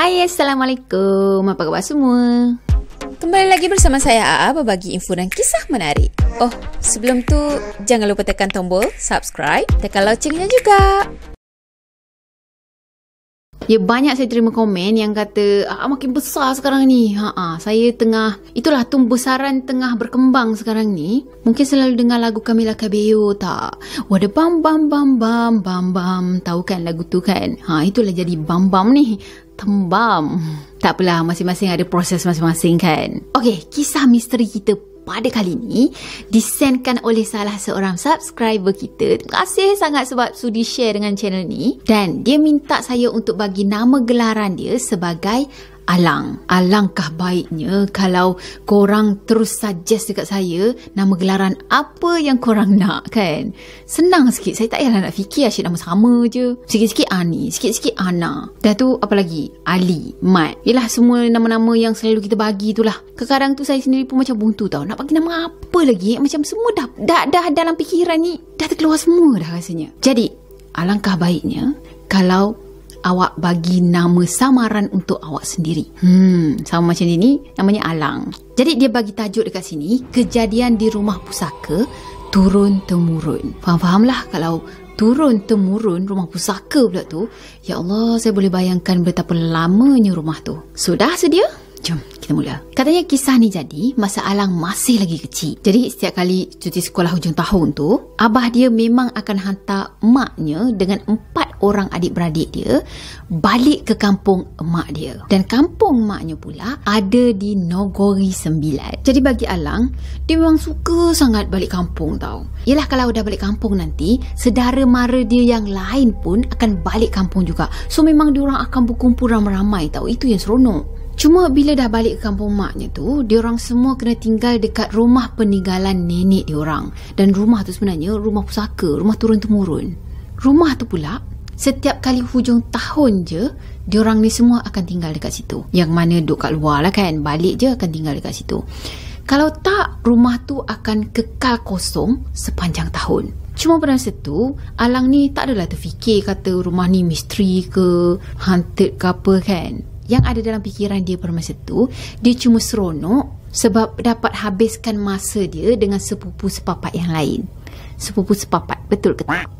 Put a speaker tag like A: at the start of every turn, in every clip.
A: Hai, Assalamualaikum. Apa khabar semua?
B: Kembali lagi bersama saya AA berbagi info dan kisah menarik. Oh, sebelum tu jangan lupa tekan tombol subscribe, tekan loncengnya juga.
A: Ya, banyak saya terima komen yang kata makin besar sekarang ni. Saya tengah, itulah besaran tengah berkembang sekarang ni. Mungkin selalu dengar lagu Camila Cabello tak? Wada bam bam bam bam bam bam. Tahu kan lagu tu kan? Itulah jadi bam bam ni. Tembam. Tak apalah, masing-masing ada proses masing-masing kan. Okey, kisah misteri kita pada kali ni disendkan oleh salah seorang subscriber kita. Terima kasih sangat sebab sudi share dengan channel ni. Dan dia minta saya untuk bagi nama gelaran dia sebagai Alang. Alangkah baiknya kalau korang terus suggest dekat saya nama gelaran apa yang korang nak kan. Senang sikit. Saya tak payah nak fikir asyik nama sama je. Sikit-sikit Ani, sikit-sikit Ana. Dah tu apa lagi? Ali, Mat. Yelah, semua nama-nama yang selalu kita bagi tu lah. Kadang-kadang tu saya sendiri pun macam buntu tau. Nak bagi nama apa lagi? Macam semua dah dalam fikiran ni dah terkeluar semua dah rasanya. Jadi alangkah baiknya kalau awak bagi nama samaran untuk awak sendiri. Sama macam ni namanya Alang. Jadi dia bagi tajuk dekat sini, kejadian di rumah pusaka turun-temurun. Faham-fahamlah kalau turun-temurun rumah pusaka pula tu. Ya Allah, saya boleh bayangkan betapa lamanya rumah tu. Sudah sedia? Jom kita mula. Katanya kisah ni jadi masa Alang masih lagi kecil. Jadi setiap kali cuti sekolah hujung tahun tu, abah dia memang akan hantar emaknya dengan 4 orang adik-beradik dia balik ke kampung emak dia. Dan kampung emaknya pula ada di Nogori 9. Jadi bagi Alang, dia memang suka sangat balik kampung tau. Yelah, kalau dah balik kampung nanti, sedara mara dia yang lain pun akan balik kampung juga. So memang diorang akan berkumpul ramai-ramai tau. Itu yang seronok. Cuma bila dah balik ke kampung maknya tu, diorang semua kena tinggal dekat rumah peninggalan nenek diorang. Dan rumah tu sebenarnya rumah pusaka, rumah turun-temurun. Rumah tu pula, setiap kali hujung tahun je, diorang ni semua akan tinggal dekat situ. Yang mana duduk kat luar lah kan, balik je akan tinggal dekat situ. Kalau tak, rumah tu akan kekal kosong sepanjang tahun. Cuma pada masa tu, Alang ni tak adalah terfikir kata rumah ni misteri ke, haunted ke apa kan. Yang ada dalam fikiran dia pada masa tu, dia cuma seronok sebab dapat habiskan masa dia dengan sepupu sepapat yang lain. Sepupu sepapat, betul ke tak?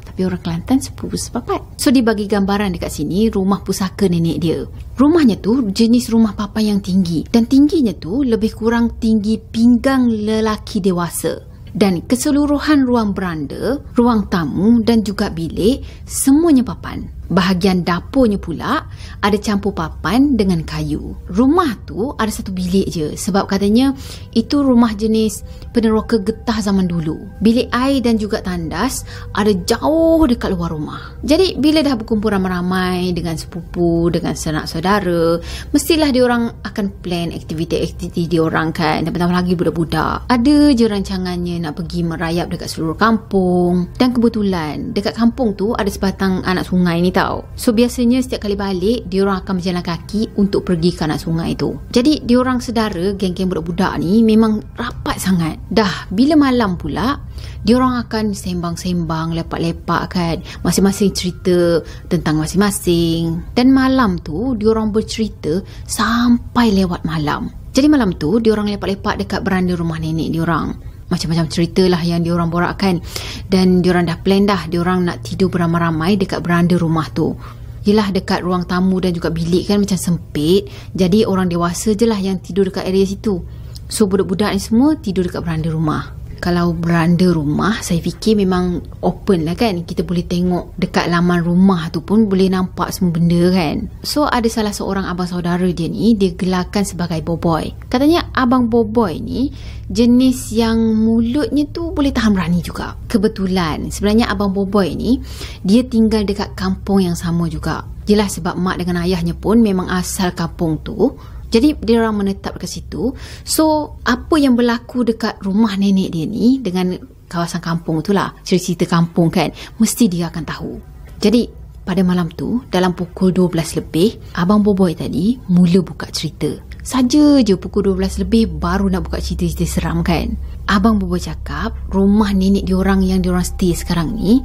A: Tapi orang Kelantan sepupu sepapat. So dia bagi gambaran dekat sini rumah pusaka nenek dia. Rumahnya tu jenis rumah papan yang tinggi. Dan tingginya tu lebih kurang tinggi pinggang lelaki dewasa. Dan keseluruhan ruang beranda, ruang tamu dan juga bilik semuanya papan. Bahagian dapurnya pula ada campur papan dengan kayu. Rumah tu ada satu bilik je sebab katanya itu rumah jenis peneroka getah zaman dulu. Bilik air dan juga tandas ada jauh dekat luar rumah. Jadi bila dah berkumpul ramai-ramai dengan sepupu, dengan sanak saudara, mestilah diorang akan plan aktiviti-aktiviti diorang kan. Dan pertama lagi budak-budak, ada je rancangannya nak pergi merayap dekat seluruh kampung. Dan kebetulan dekat kampung tu ada sebatang anak sungai ni tau. So biasanya setiap kali balik, diorang akan berjalan kaki untuk pergi ke anak sungai tu. Jadi diorang sedara, geng-geng budak-budak ni memang rapat sangat. Dah bila malam pula, diorang akan sembang-sembang, lepak-lepak kan. Masing-masing cerita tentang masing-masing. Dan malam tu diorang bercerita sampai lewat malam. Jadi malam tu diorang lepak-lepak dekat beranda rumah nenek diorang. Macam-macam cerita lah yang diorang borakkan. Dan diorang dah plan dah, diorang nak tidur beramai-ramai dekat beranda rumah tu. Yelah, dekat ruang tamu dan juga bilik kan macam sempit. Jadi orang dewasa je lah yang tidur dekat area situ. So budak-budak ni semua tidur dekat beranda rumah. Kalau beranda rumah, saya fikir memang open lah kan. Kita boleh tengok dekat laman rumah tu pun boleh nampak semua benda kan. So ada salah seorang abang saudara dia ni, dia gelarkan sebagai boboy. Katanya abang boboy ni jenis yang mulutnya tu boleh tahan berani juga. Kebetulan sebenarnya abang boboy ni dia tinggal dekat kampung yang sama juga. Yelah, sebab mak dengan ayahnya pun memang asal kampung tu. Jadi dia orang menetap dekat situ. So apa yang berlaku dekat rumah nenek dia ni dengan kawasan kampung tu lah, cerita kampung kan, mesti dia akan tahu. Jadi pada malam tu dalam pukul 12 lebih, abang boboy tadi mula buka cerita. Saja je pukul 12 lebih baru nak buka cerita-cerita seram kan. Abang boboy cakap rumah nenek diorang yang diorang stay sekarang ni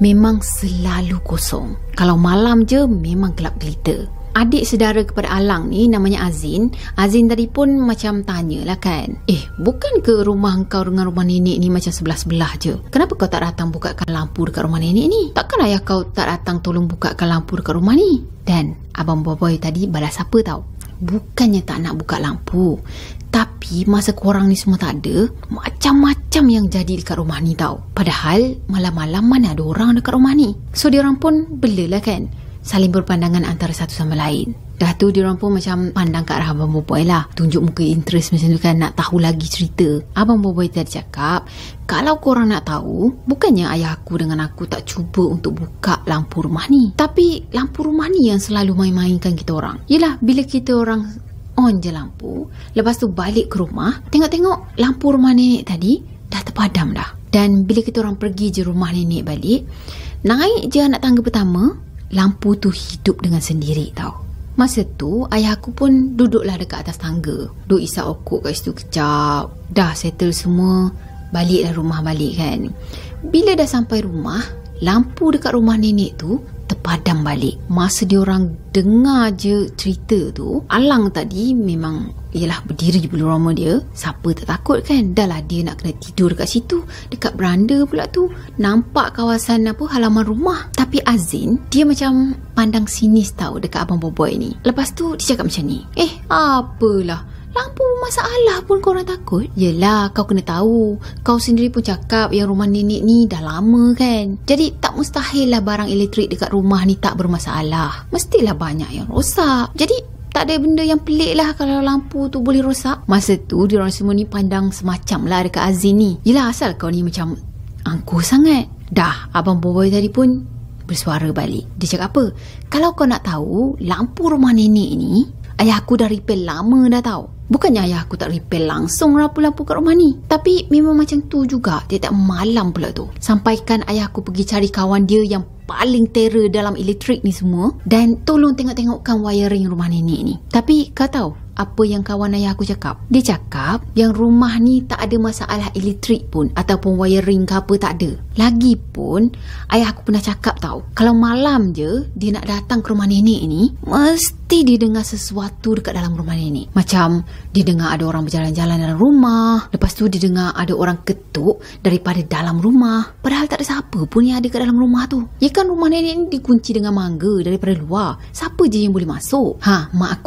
A: memang selalu kosong. Kalau malam je memang gelap gelita. adik saudara kepada Alang ni namanya Azin. Azin tadi pun macam tanyalah kan, bukan ke rumah kau dengan rumah nenek ni macam sebelah-sebelah je? Kenapa kau tak datang bukakan lampu dekat rumah nenek ni? Takkan ayah kau tak datang tolong bukakan lampu dekat rumah ni? Dan abang Boboiboy tadi balas apa tau? Bukannya tak nak buka lampu, tapi masa korang ni semua tak ada, macam-macam yang jadi dekat rumah ni tau. Padahal malam-malam mana ada orang dekat rumah ni. So diorang pun belalah kan, saling berpandangan antara satu sama lain. Dah tu diorang pun macam pandang ke arah Abang Boboiboy lah, tunjuk muka interest macam tu kan, nak tahu lagi cerita. Abang Boboiboy tadi cakap, kalau korang nak tahu, bukannya ayah aku dengan aku tak cuba untuk buka lampu rumah ni, tapi lampu rumah ni yang selalu main-mainkan kita orang. Yelah, bila kita orang on je lampu, lepas tu balik ke rumah, tengok-tengok lampu rumah nenek tadi dah terpadam dah. Dan bila kita orang pergi je rumah nenek balik, naik je anak tangga pertama, lampu tu hidup dengan sendiri tau. Masa tu ayah aku pun duduklah dekat atas tangga, duduk isap okok kat situ kejap. Dah settle semua, baliklah rumah balik kan. Bila dah sampai rumah, lampu dekat rumah nenek tu terpadam balik. Masa diorang dengar je cerita tu, Alang tadi memang berdiri bulu roma dia. Siapa tak takut kan? Dah lah dia nak kena tidur dekat situ, dekat beranda pula tu, nampak kawasan halaman rumah. Tapi Azin, dia macam pandang sinis tau dekat Abang Boboiboy ni. Lepas tu dia cakap macam ni, apalah, lampu masalah pun korang takut? Yelah, kau kena tahu, kau sendiri pun cakap yang rumah nenek ni dah lama kan. Jadi tak mustahil lah barang elektrik dekat rumah ni tak bermasalah. Mestilah banyak yang rosak. Jadi tak ada benda yang pelik lah kalau lampu tu boleh rosak. Masa tu diorang semua ni pandang semacam lah dekat Azin ni. Yelah, asal kau ni macam angkuh sangat. Dah, Abang Boboiboy tadi pun bersuara balik. Dia cakap apa? Kalau kau nak tahu, lampu rumah nenek ni ayah aku dah repair lama dah tau. Bukannya ayah aku tak repair langsung lampu-lampu kat rumah ni, tapi memang macam tu juga, dia tak malam pula tu. Sampaikan ayah aku pergi cari kawan dia yang paling terror dalam elektrik ni semua, dan tolong tengok-tengokkan wiring rumah nenek ni. Tapi kau tahu apa yang kawan ayah aku cakap? Dia cakap yang rumah ni tak ada masalah elektrik pun, ataupun wiring ke apa tak ada. Lagipun ayah aku pernah cakap tau, kalau malam je dia nak datang ke rumah nenek ni, mesti dia dengar sesuatu dekat dalam rumah nenek. Macam dia dengar ada orang berjalan-jalan dalam rumah, lepas tu dia dengar ada orang ketuk daripada dalam rumah, padahal tak ada siapa pun yang ada kat dalam rumah tu. Ya kan, rumah nenek ni dikunci dengan mangga daripada luar, siapa je yang boleh masuk? Mak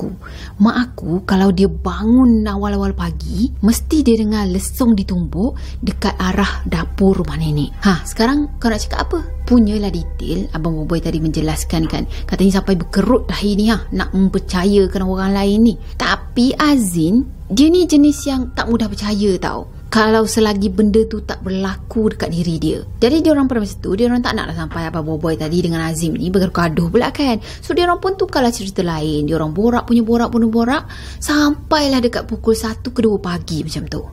A: aku kalau dia bangun awal-awal pagi, mesti dia dengar lesung ditumbuk dekat arah dapur rumah nenek. Sekarang kau nak cakap apa? Punyalah detail. Abang Boboiboy tadi menjelaskan kan, katanya sampai berkerut dahi ni nak mempercayakan orang lain ni. Tapi Azin, dia ni jenis yang tak mudah percaya tau, kalau selagi benda tu tak berlaku dekat diri dia. Jadi diorang pada masa tu, diorang tak nak sampai Abang Boboiboy tadi dengan Azim ni bergaduh pula kan. So diorang pun tukarlah cerita lain. Diorang borak sampailah dekat pukul 1 ke 2 pagi macam tu.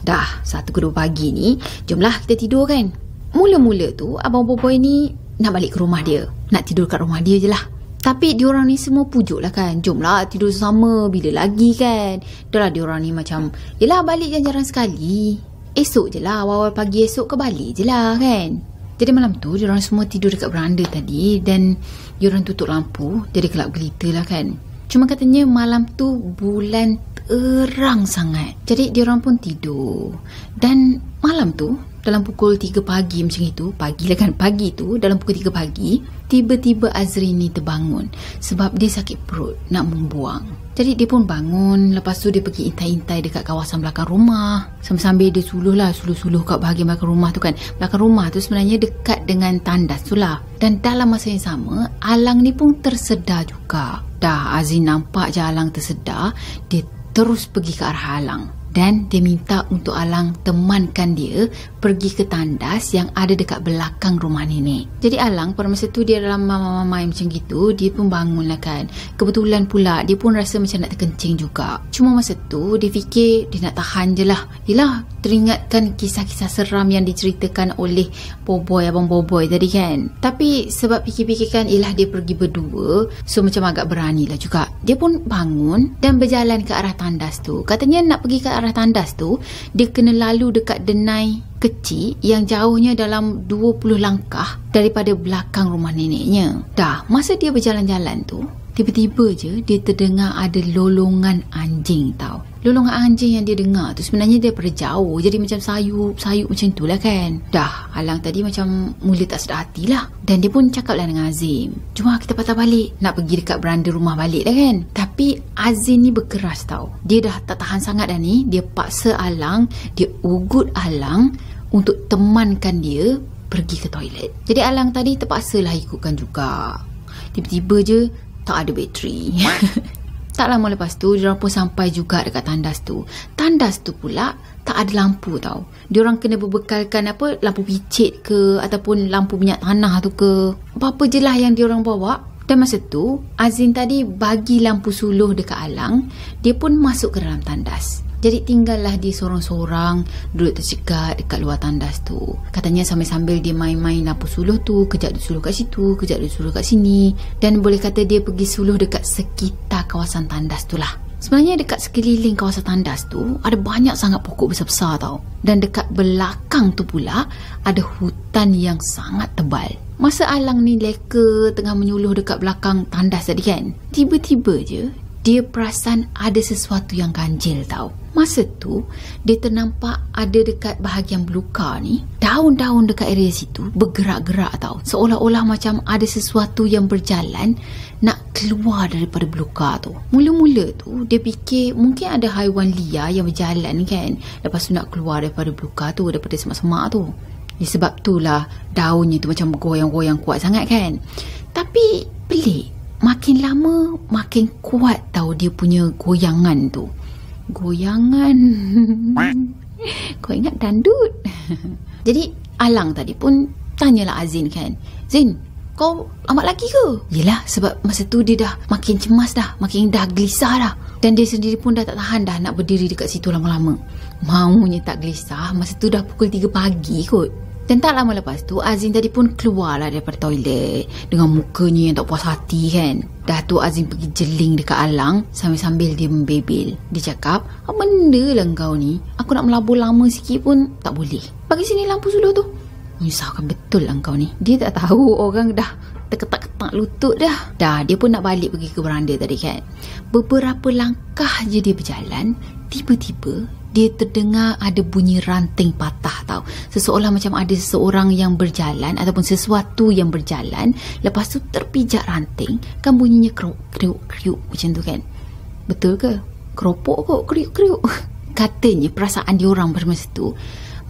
A: Dah 1 ke 2 pagi ni, jomlah kita tidur kan. Mula-mula tu Abang Boboiboy ni nak balik ke rumah dia, nak tidur kat rumah dia je lah. Tapi diorang ni semua pujuk lah kan, jomlah tidur sama, bila lagi kan. Dah lah diorang ni macam, yelah balik jarang sekali, esok je lah, awal-awal pagi esok ke balik je lah kan. Jadi malam tu diorang semua tidur dekat beranda tadi, dan diorang tutup lampu, jadi kelap gelita lah kan. Cuma katanya malam tu bulan terang sangat, jadi diorang pun tidur. Dan malam tu dalam pukul 3 pagi macam itu, pagi tu dalam pukul 3 pagi, tiba-tiba Azrin ni terbangun sebab dia sakit perut nak membuang. Jadi dia pun bangun, lepas tu dia pergi intai-intai dekat kawasan belakang rumah. Sambil-sambil dia suluh kat bahagian belakang rumah tu kan. Belakang rumah tu sebenarnya dekat dengan tandas tu lah. Dan dalam masa yang sama, Alang ni pun tersedar juga. Dah Azrin nampak je Alang tersedar, dia terus pergi ke arah Alang. Dan dia minta untuk Alang temankan dia pergi ke tandas yang ada dekat belakang rumah nenek. Jadi Alang pada masa tu dia dalam mamai macam gitu, dia pun bangun lah kan. Kebetulan pula dia pun rasa macam nak terkencing juga. Cuma masa tu dia fikir dia nak tahan je lah. Yelah, teringatkan kisah-kisah seram yang diceritakan oleh Abang Boboiboy tadi kan. Tapi sebab fikir-fikirkan ialah dia pergi berdua, so macam agak berani lah juga. Dia pun bangun dan berjalan ke arah tandas tu. Katanya nak pergi ke arah tandas tu, dia kena lalu dekat denai kecil yang jauhnya dalam 20 langkah daripada belakang rumah neneknya. Dah, masa dia berjalan-jalan tu, tiba-tiba je dia terdengar ada lolongan anjing tau. Lolongan anjing yang dia dengar tu sebenarnya daripada jauh. Jadi macam sayup macam tu lah kan. Dah, Alang tadi macam mula tak sedar hati lah. Dan dia pun cakap lah dengan Azim, "Jom kita patah balik. Nak pergi dekat beranda rumah balik lah kan." Tapi Azim ni berkeras tau. Dia dah tak tahan sangat dah ni. Dia paksa Alang, dia ugut Alang untuk temankan dia pergi ke toilet. Jadi Alang tadi terpaksalah ikutkan juga. Tiba-tiba je tak ada bateri. Tak lama lepas tu diorang pun sampai juga dekat tandas tu. Tandas tu pula tak ada lampu tau. Diorang kena berbekalkan lampu picit ke ataupun lampu minyak tanah tu ke. Apa-apa je lah yang diorang bawa. Dan masa tu Azim tadi bagi lampu suluh dekat Alang. Dia pun masuk ke dalam tandas. Jadi tinggallah dia sorang-sorang duduk tercegat dekat luar tandas tu. Katanya sambil-sambil dia main-main lampu suluh tu, kejap dia suluh kat situ, kejap dia suluh kat sini. Dan boleh kata dia pergi suluh dekat sekitar kawasan tandas tu lah. Sebenarnya dekat sekeliling kawasan tandas tu ada banyak sangat pokok besar-besar tau. Dan dekat belakang tu pula ada hutan yang sangat tebal. Masa Alang ni leka tengah menyuluh dekat belakang tandas tadi kan, tiba-tiba je dia perasan ada sesuatu yang ganjil tau. Masa tu dia ternampak ada dekat bahagian belukar ni, daun-daun dekat area situ bergerak-gerak tau. Seolah-olah macam ada sesuatu yang berjalan nak keluar daripada belukar tu. Mula-mula tu dia fikir mungkin ada haiwan liar yang berjalan kan, lepas tu nak keluar daripada belukar tu, daripada semak-semak tu. Sebab itulah daunnya tu macam bergoyang-goyang kuat sangat kan. Tapi pelik, makin lama makin kuat tau dia punya goyangan tu. Goyangan. Kau ingat dandut? Jadi Alang tadi pun tanyalah Azin kan, "Zin, kau lambat lagi ke?" Yelah, sebab masa tu dia dah makin cemas dah, makin dah gelisah dah. Dan dia sendiri pun dah tak tahan dah nak berdiri dekat situ lama-lama. Maunya tak gelisah, masa tu dah pukul 3 pagi kot. Dan tak lama lepas tu Azim tadi pun keluarlah daripada toilet dengan mukanya yang tak puas hati kan. Dah tu Azim pergi jeling dekat Alang sambil-sambil dia membebel. Dia cakap, "Apa benda lah kau ni? Aku nak melabur lama sikit pun tak boleh. Bagi sini lampu suluh tu." Menyusahkan betul lah kau ni. Dia tak tahu orang dah terketak-ketak lutut dah. Dah dia pun nak balik pergi ke beranda tadi kan. Beberapa langkah je dia berjalan, tiba-tiba dia terdengar ada bunyi ranting patah tau. Seseolah macam ada seseorang yang berjalan ataupun sesuatu yang berjalan, lepas tu terpijak ranting, kan bunyinya kriuk-kriuk macam tu kan. Betul ke? Keropok kot, kriuk-kriuk. Katanya perasaan diorang pada masa tu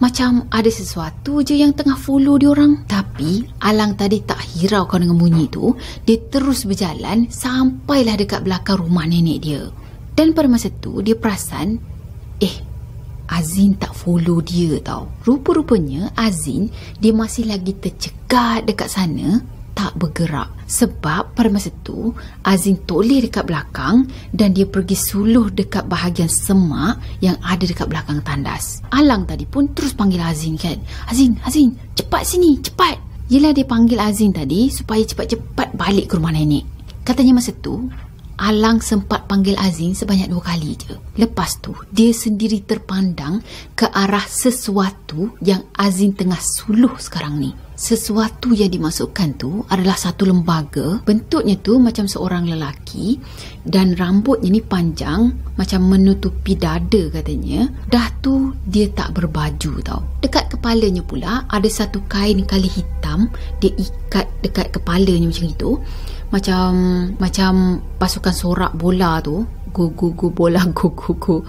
A: macam ada sesuatu je yang tengah follow diorang. Tapi Alang tadi tak hiraukan dengan bunyi tu. Dia terus berjalan sampailah dekat belakang rumah nenek dia. Dan pada masa tu dia perasan, Azin tak follow dia tau. Rupa-rupanya Azin dia masih lagi tercegat dekat sana, tak bergerak. Sebab pada masa tu Azin toleh dekat belakang dan dia pergi suluh dekat bahagian semak yang ada dekat belakang tandas. Alang tadi pun terus panggil Azin kan. Azin, cepat sini, cepat. Yelah, dia panggil Azin tadi supaya cepat-cepat balik ke rumah nenek. Katanya masa tu Alang sempat panggil Azin sebanyak 2 kali je. Lepas tu dia sendiri terpandang ke arah sesuatu yang Azin tengah suluh sekarang ni. Sesuatu yang dimasukkan tu adalah satu lembaga. Bentuknya tu macam seorang lelaki dan rambutnya ni panjang macam menutupi dada katanya. Dah tu dia tak berbaju tau. Dekat kepalanya pula ada satu kain kali hitam dia ikat dekat kepalanya macam itu. Macam pasukan sorak bola tu, go bola go.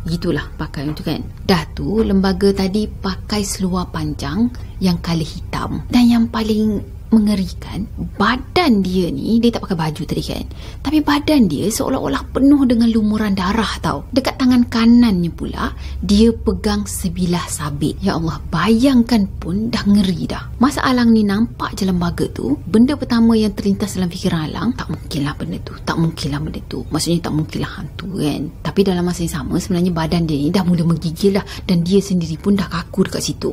A: Gitulah pakai tu kan. Dah tu lembaga tadi pakai seluar panjang yang kali hitam. Dan yang paling mengerikan, badan dia ni, dia tak pakai baju tadi kan, tapi badan dia seolah-olah penuh dengan lumuran darah tau. Dekat tangan kanannya pula dia pegang sebilah sabit. Ya Allah, bayangkan pun dah ngeri dah. Masa Alang ni nampak je lembaga tu, benda pertama yang terlintas dalam fikiran Alang, tak mungkinlah benda tu. Maksudnya tak mungkinlah hantu kan. Tapi dalam masa yang sama sebenarnya badan dia ni dah mula menggigil dah, dan dia sendiri pun dah kaku dekat situ.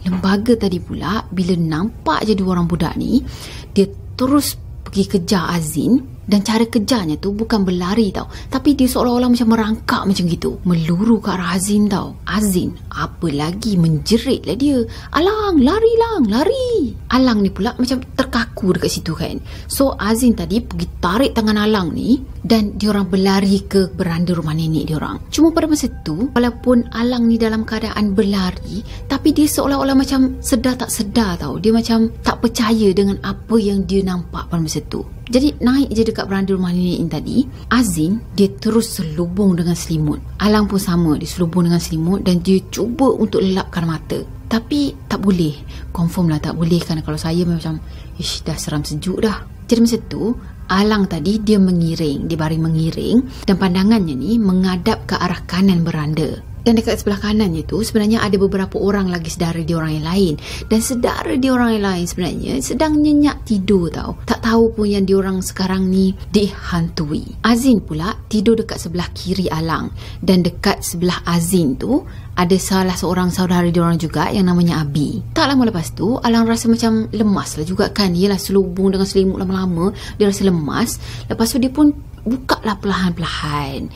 A: Lembaga tadi pula bila nampak je 2 orang budak ni, dia terus pergi kejar Azin Dan cara kejarnya tu bukan berlari tau, tapi dia seolah-olah macam merangkak macam gitu, meluru ke arah Azin tau. Azin apa lagi menjerit lah dia, Alang lari Lang, lari. Alang ni pula macam terkaku dekat situ kan. So Azin tadi pergi tarik tangan Alang ni dan diorang berlari ke beranda rumah nenek diorang. Cuma pada masa tu, walaupun Alang ni dalam keadaan berlari, tapi dia seolah-olah macam sedar tak sedar tau. Dia macam tak percaya dengan apa yang dia nampak pada masa tu. Jadi naik je dekat beranda rumah nenek ni tadi, Azin dia terus selubung dengan selimut. Alang pun sama, dia selubung dengan selimut dan dia cuba untuk lelapkan mata. Tapi tak boleh. Confirm lah tak boleh, kerana kalau saya macam dah seram sejuk dah. Jadi masa tu Alang tadi dia mengiring, dia baring mengiring dan pandangannya ni menghadap ke arah kanan beranda. Dan dekat sebelah kanannya tu sebenarnya ada beberapa orang lagi saudara dia orang yang lain. Dan saudara dia orang yang lain sebenarnya sedang nyenyak tidur tau. Tak tahu pun yang dia orang sekarang ni dihantui. Azin pula tidur dekat sebelah kiri Alang. Dan dekat sebelah Azin tu ada salah seorang saudara dia orang juga yang namanya Abi. Tak lama lepas tu Alang rasa macam lemas lah juga kan. Yelah, selubung dengan selimut lama-lama, dia rasa lemas. Lepas tu dia pun buka lah perlahan-perlahan.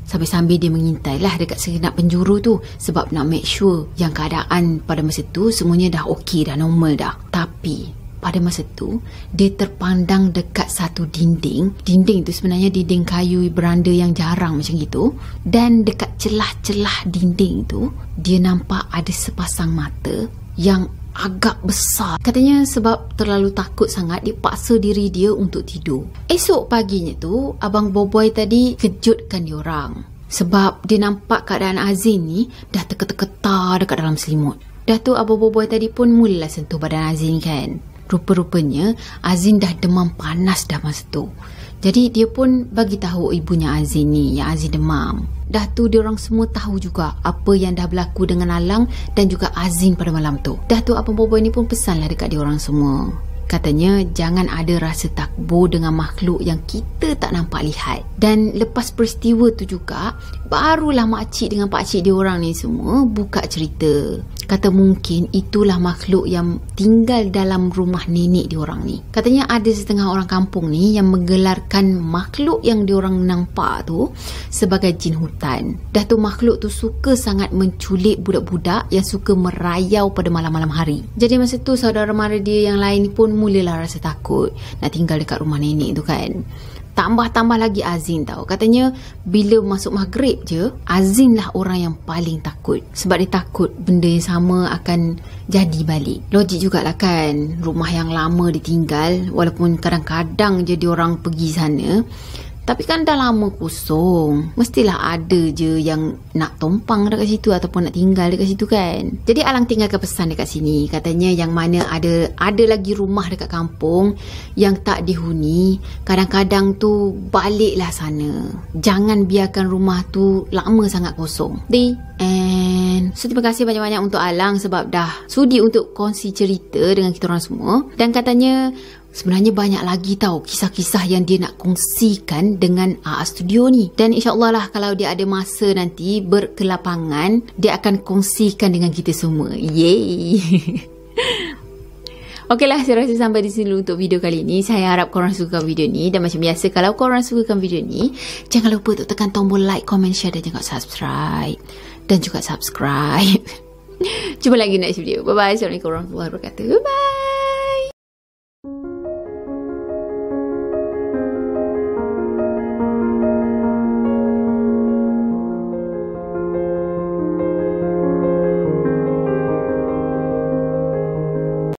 A: Sambil-sambil dia mengintai lah dekat segenap penjuru tu, sebab nak make sure yang keadaan pada masa tu semuanya dah okey, dah normal dah. Tapi pada masa tu dia terpandang dekat satu dinding. Dinding tu sebenarnya dinding kayu beranda yang jarang macam gitu. Dan dekat celah-celah dinding tu dia nampak ada sepasang mata yang agak besar. Katanya sebab terlalu takut sangat, dia paksa diri dia untuk tidur. Esok paginya tu Abang Boboy tadi kejutkan diorang, sebab dia nampak keadaan Azin ni dah terketar-ketar dekat dalam selimut. Dah tu Abang Boboy tadi pun mulalah sentuh badan Azin kan. Rupa-rupanya Azin dah demam panas dah masa tu. Jadi dia pun bagi tahu ibunya Azin ni yang Azin demam. Dah tu diorang semua tahu juga apa yang dah berlaku dengan Alang dan juga Azin pada malam tu. Dah tu Abang Boboy ni pun pesanlah dekat diorang semua. Katanya jangan ada rasa takbur dengan makhluk yang kita tak nampak lihat. Dan lepas peristiwa tu juga, barulah makcik dengan pakcik diorang ni semua buka cerita. Kata mungkin itulah makhluk yang tinggal dalam rumah nenek diorang ni. Katanya ada setengah orang kampung ni yang menggelarkan makhluk yang diorang nampak tu sebagai jin hutan. Dah tu makhluk tu suka sangat menculik budak-budak yang suka merayau pada malam-malam hari. Jadi masa tu saudara mara dia yang lain pun mulalah rasa takut nak tinggal dekat rumah nenek tu kan. Tambah-tambah lagi Azin tahu. Katanya bila masuk maghrib je, Azin lah orang yang paling takut. Sebab dia takut benda yang sama akan jadi balik. Logik jugalah kan. Rumah yang lama ditinggal, walaupun kadang-kadang je diorang pergi sana, tapi kan dah lama kosong. Mestilah ada je yang nak tompang dekat situ ataupun nak tinggal dekat situ kan. Jadi Alang tinggalkan pesan dekat sini. Katanya yang mana ada lagi rumah dekat kampung yang tak dihuni, kadang-kadang tu baliklah sana. Jangan biarkan rumah tu lama sangat kosong. So terima kasih banyak-banyak untuk Alang sebab dah sudi untuk kongsi cerita dengan kita orang semua. Dan katanya sebenarnya banyak lagi tahu kisah-kisah yang dia nak kongsikan dengan AA Studio ni. Dan insyaAllah lah kalau dia ada masa nanti berkelapangan, dia akan kongsikan dengan kita semua. Yeay. Okeylah, saya rasa sampai di sini untuk video kali ni. Saya harap korang suka video ni. Dan macam biasa, kalau korang sukakan video ni, jangan lupa untuk tekan tombol like, comment, share dan juga subscribe. Dan juga subscribe. Jumpa lagi next video. Bye-bye. Assalamualaikum warahmatullahi wabarakatuh. Bye-bye.